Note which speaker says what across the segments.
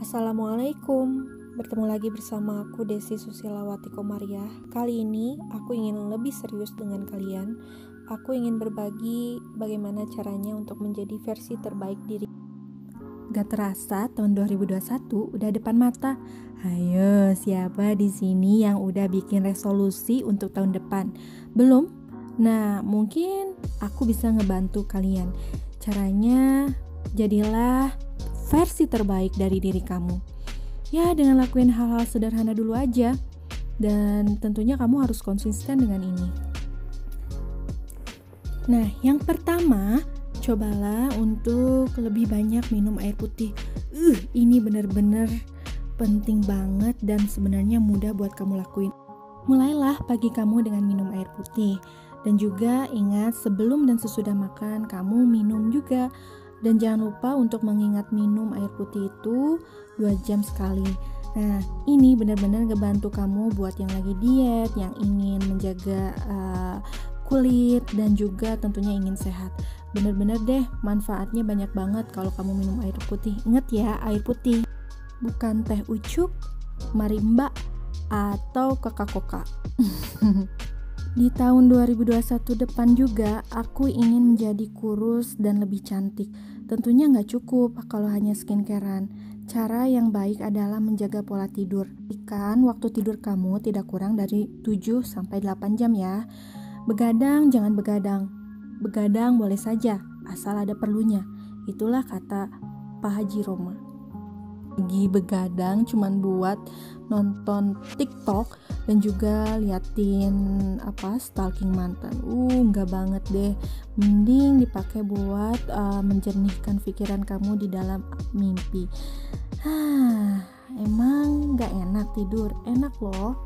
Speaker 1: Assalamualaikum, bertemu lagi bersama aku Desi Susilawati Komariah. Kali ini aku ingin lebih serius dengan kalian. Aku ingin berbagi bagaimana caranya untuk menjadi versi terbaik diri. Gak terasa tahun 2021 udah depan mata. Ayo, siapa di sini yang udah bikin resolusi untuk tahun depan? Belum? Nah, mungkin aku bisa ngebantu kalian. Caranya, jadilah versi terbaik dari diri kamu. Ya, dengan lakuin hal-hal sederhana dulu aja. Dan tentunya kamu harus konsisten dengan ini. Nah, yang pertama, cobalah untuk lebih banyak minum air putih. Ini benar-benar penting banget dan sebenarnya mudah buat kamu lakuin. Mulailah pagi kamu dengan minum air putih. Dan juga ingat sebelum dan sesudah makan kamu minum juga. Dan jangan lupa untuk mengingat minum air putih itu 2 jam sekali. Nah, ini benar-benar ngebantu kamu buat yang lagi diet, yang ingin menjaga kulit, dan juga tentunya ingin sehat. Benar-benar deh, manfaatnya banyak banget kalau kamu minum air putih. Ingat ya, air putih, bukan teh ucuk, marimba, atau Coca-Cola. Di tahun 2021 depan juga, aku ingin menjadi kurus dan lebih cantik. Tentunya nggak cukup kalau hanya skincarean. Cara yang baik adalah menjaga pola tidur. Pastikan waktu tidur kamu tidak kurang dari 7-8 jam ya. Begadang jangan begadang. Begadang boleh saja, asal ada perlunya. Itulah kata Pak Haji Roma. Lagi begadang cuman buat nonton TikTok dan juga liatin stalking mantan. Enggak banget deh. Mending dipakai buat menjernihkan pikiran kamu di dalam mimpi. Emang enggak enak tidur? Enak loh.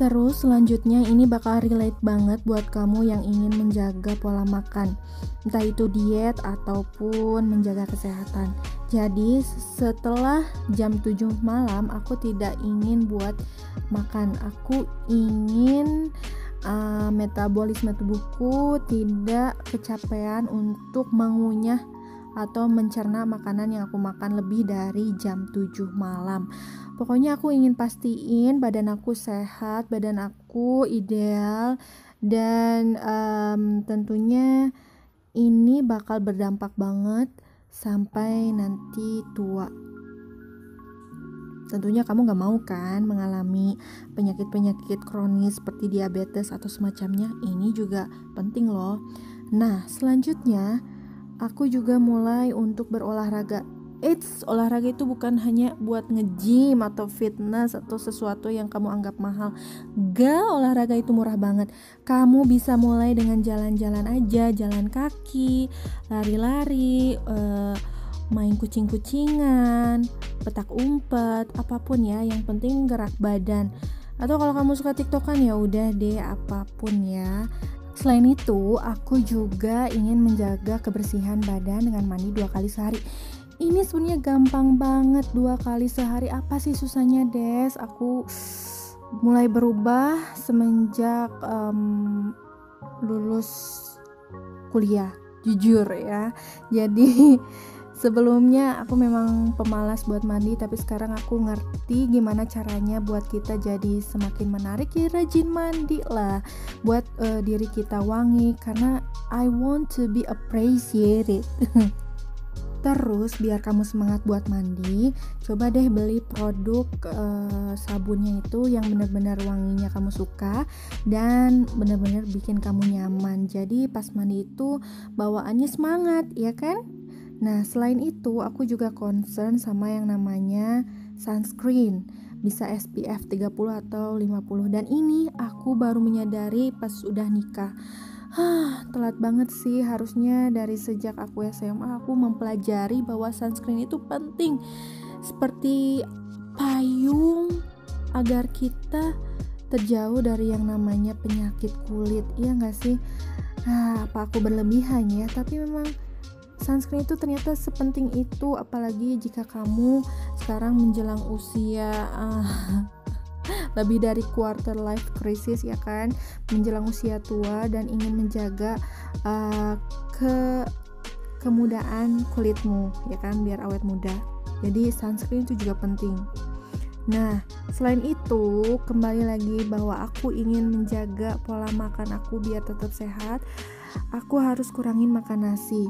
Speaker 1: Terus selanjutnya ini bakal relate banget buat kamu yang ingin menjaga pola makan, entah itu diet ataupun menjaga kesehatan. Jadi setelah jam 7 malam aku tidak ingin buat makan. Aku ingin metabolisme tubuhku tidak kecapean untuk mengunyah atau mencerna makanan yang aku makan lebih dari jam 7 malam. Pokoknya aku ingin pastiin badan aku sehat, badan aku ideal, dan tentunya ini bakal berdampak banget sampai nanti tua. Tentunya kamu gak mau kan mengalami penyakit-penyakit kronis seperti diabetes atau semacamnya. Ini juga penting loh. Nah, selanjutnya aku juga mulai untuk berolahraga. Olahraga itu bukan hanya buat nge-gym atau fitness atau sesuatu yang kamu anggap mahal. Olahraga itu murah banget. Kamu bisa mulai dengan jalan-jalan aja, jalan kaki, lari-lari, main kucing-kucingan, petak umpet, apapun ya, yang penting gerak badan. Atau kalau kamu suka TikTokan ya udah deh, apapun ya. Selain itu, aku juga ingin menjaga kebersihan badan dengan mandi 2 kali sehari. Ini sebenarnya gampang banget, 2 kali sehari. Apa sih susahnya, Des? Aku mulai berubah semenjak lulus kuliah, jujur ya. Jadi sebelumnya aku memang pemalas buat mandi, tapi sekarang aku ngerti gimana caranya buat kita jadi semakin menarik. Ya rajin mandi lah, buat diri kita wangi, karena I want to be appreciated. Terus biar kamu semangat buat mandi, coba deh beli produk sabunnya itu yang benar-benar wanginya kamu suka dan benar-benar bikin kamu nyaman. Jadi pas mandi itu bawaannya semangat, ya kan? Nah, selain itu aku juga concern sama yang namanya sunscreen. Bisa SPF 30 atau 50. Dan ini aku baru menyadari pas udah nikah. Telat banget sih. Harusnya dari sejak aku SMA aku mempelajari bahwa sunscreen itu penting. Seperti payung agar kita terjauh dari yang namanya penyakit kulit. Iya gak sih? Apa aku berlebihan ya? Tapi memang sunscreen itu ternyata sepenting itu, apalagi jika kamu sekarang menjelang usia lebih dari quarter life crisis, ya kan, menjelang usia tua dan ingin menjaga kemudaan kulitmu, ya kan, biar awet muda. Jadi sunscreen itu juga penting. Nah, selain itu, kembali lagi bahwa aku ingin menjaga pola makan aku biar tetap sehat, aku harus kurangin makan nasi.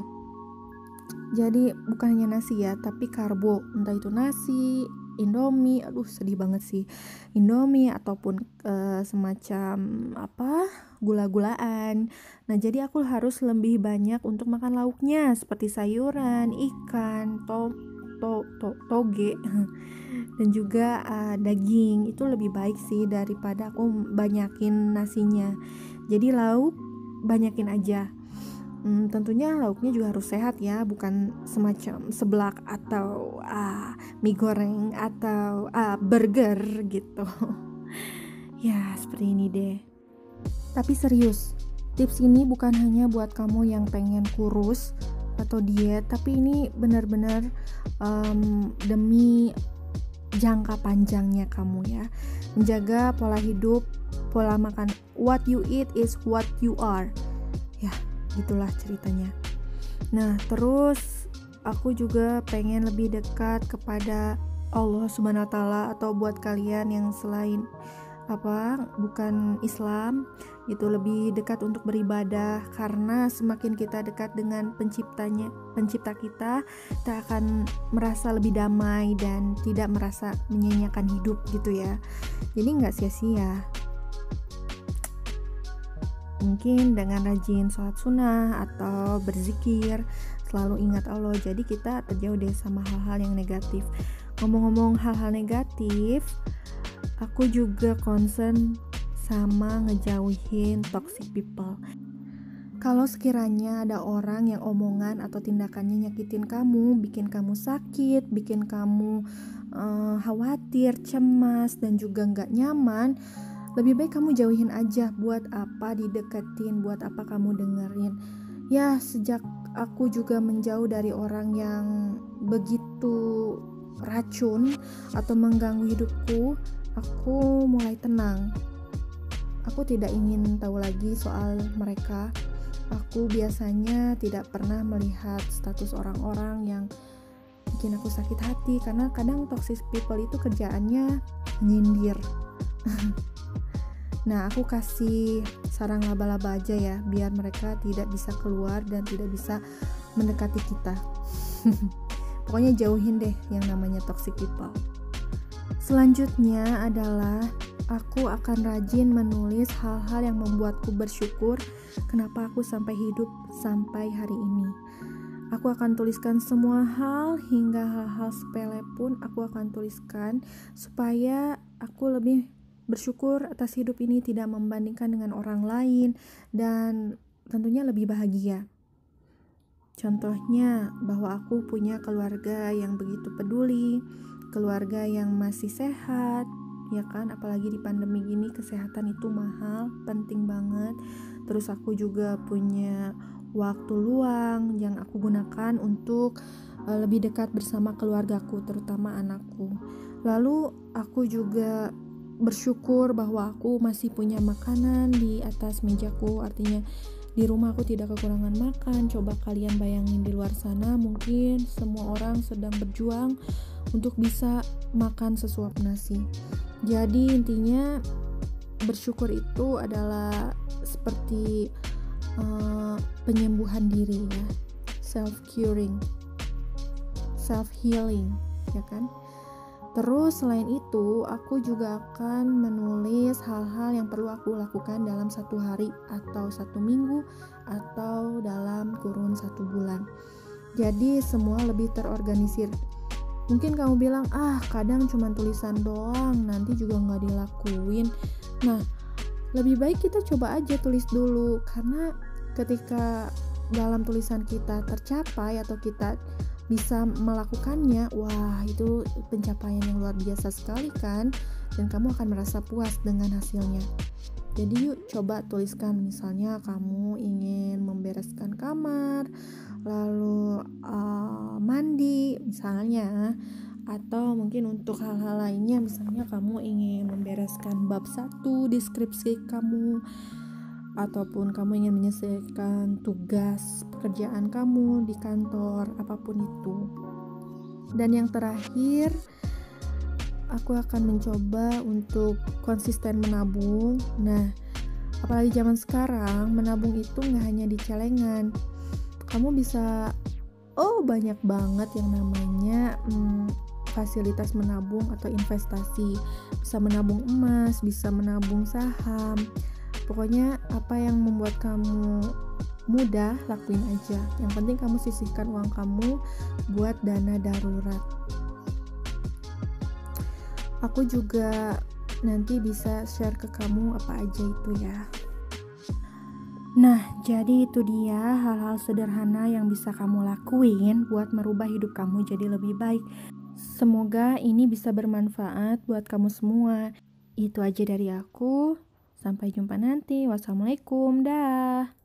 Speaker 1: Jadi bukan hanya nasi ya, tapi karbo, entah itu nasi, Indomie, aduh sedih banget sih, Indomie ataupun semacam gula-gulaan. Nah, jadi aku harus lebih banyak untuk makan lauknya seperti sayuran, ikan, toge dan juga daging. Itu lebih baik sih daripada aku banyakin nasinya. Jadi lauk banyakin aja. Tentunya lauknya juga harus sehat ya, bukan semacam seblak atau mie goreng atau burger gitu. Ya, seperti ini deh. Tapi serius, tips ini bukan hanya buat kamu yang pengen kurus atau diet, tapi ini benar-benar demi jangka panjangnya kamu ya. Menjaga pola hidup, pola makan. What you eat is what you are. Ya, gitulah ceritanya. Nah, terus aku juga pengen lebih dekat kepada Allah Subhanahu wa taala, atau buat kalian yang selain bukan Islam, itu lebih dekat untuk beribadah, karena semakin kita dekat dengan pencipta kita akan merasa lebih damai dan tidak merasa menyia-nyiakan hidup gitu ya. Jadi nggak sia-sia. Mungkin dengan rajin sholat sunnah atau berzikir, selalu ingat Allah, jadi kita terjauh deh sama hal-hal yang negatif. Ngomong-ngomong hal-hal negatif, aku juga concern sama ngejauhin toxic people. Kalau sekiranya ada orang yang omongan atau tindakannya nyakitin kamu, bikin kamu sakit, bikin kamu khawatir, cemas, dan juga gak nyaman, lebih baik kamu jauhin aja. Buat apa dideketin, buat apa kamu dengerin. Ya, sejak aku juga menjauh dari orang yang begitu racun atau mengganggu hidupku, aku mulai tenang. Aku tidak ingin tahu lagi soal mereka. Aku biasanya tidak pernah melihat status orang-orang yang bikin aku sakit hati, karena kadang toxic people itu kerjaannya nyindir. Nah, aku kasih sarang laba-laba aja ya, biar mereka tidak bisa keluar dan tidak bisa mendekati kita. Pokoknya jauhin deh yang namanya toxic people. Selanjutnya adalah aku akan rajin menulis hal-hal yang membuatku bersyukur kenapa aku sampai hidup sampai hari ini. Aku akan tuliskan semua hal, hingga hal-hal sepele pun aku akan tuliskan, supaya aku lebih bersyukur atas hidup ini, tidak membandingkan dengan orang lain, dan tentunya lebih bahagia. Contohnya bahwa aku punya keluarga yang begitu peduli, keluarga yang masih sehat, ya kan, apalagi di pandemi gini kesehatan itu mahal, penting banget. Terus aku juga punya waktu luang yang aku gunakan untuk lebih dekat bersama keluargaku, terutama anakku. Lalu aku juga bersyukur bahwa aku masih punya makanan di atas mejaku, artinya di rumah aku tidak kekurangan makan. Coba kalian bayangin di luar sana, mungkin semua orang sedang berjuang untuk bisa makan sesuap nasi. Jadi intinya bersyukur itu adalah seperti penyembuhan diri ya, self-curing, self-healing, ya kan. Terus selain itu, aku juga akan menulis hal-hal yang perlu aku lakukan dalam satu hari atau satu minggu atau dalam kurun 1 bulan. Jadi semua lebih terorganisir. Mungkin kamu bilang, kadang cuma tulisan doang, nanti juga gak dilakuin. Nah, lebih baik kita coba aja tulis dulu, karena ketika dalam tulisan kita tercapai atau kita bisa melakukannya, wah itu pencapaian yang luar biasa sekali kan, dan kamu akan merasa puas dengan hasilnya. Jadi yuk coba tuliskan, misalnya kamu ingin membereskan kamar, lalu mandi misalnya, atau mungkin untuk hal-hal lainnya, misalnya kamu ingin membereskan bab 1 di skripsi kamu, ataupun kamu ingin menyelesaikan tugas pekerjaan kamu di kantor, apapun itu. Dan yang terakhir, aku akan mencoba untuk konsisten menabung. Nah, apalagi zaman sekarang, menabung itu nggak hanya di celengan. Kamu bisa, banyak banget yang namanya fasilitas menabung atau investasi. Bisa menabung emas, bisa menabung saham. Pokoknya apa yang membuat kamu mudah, lakuin aja. Yang penting kamu sisihkan uang kamu buat dana darurat. Aku juga nanti bisa share ke kamu apa aja itu ya. Nah, jadi itu dia hal-hal sederhana yang bisa kamu lakuin buat merubah hidup kamu jadi lebih baik. Semoga ini bisa bermanfaat buat kamu semua. Itu aja dari aku. Sampai jumpa nanti. Wassalamualaikum. Dah.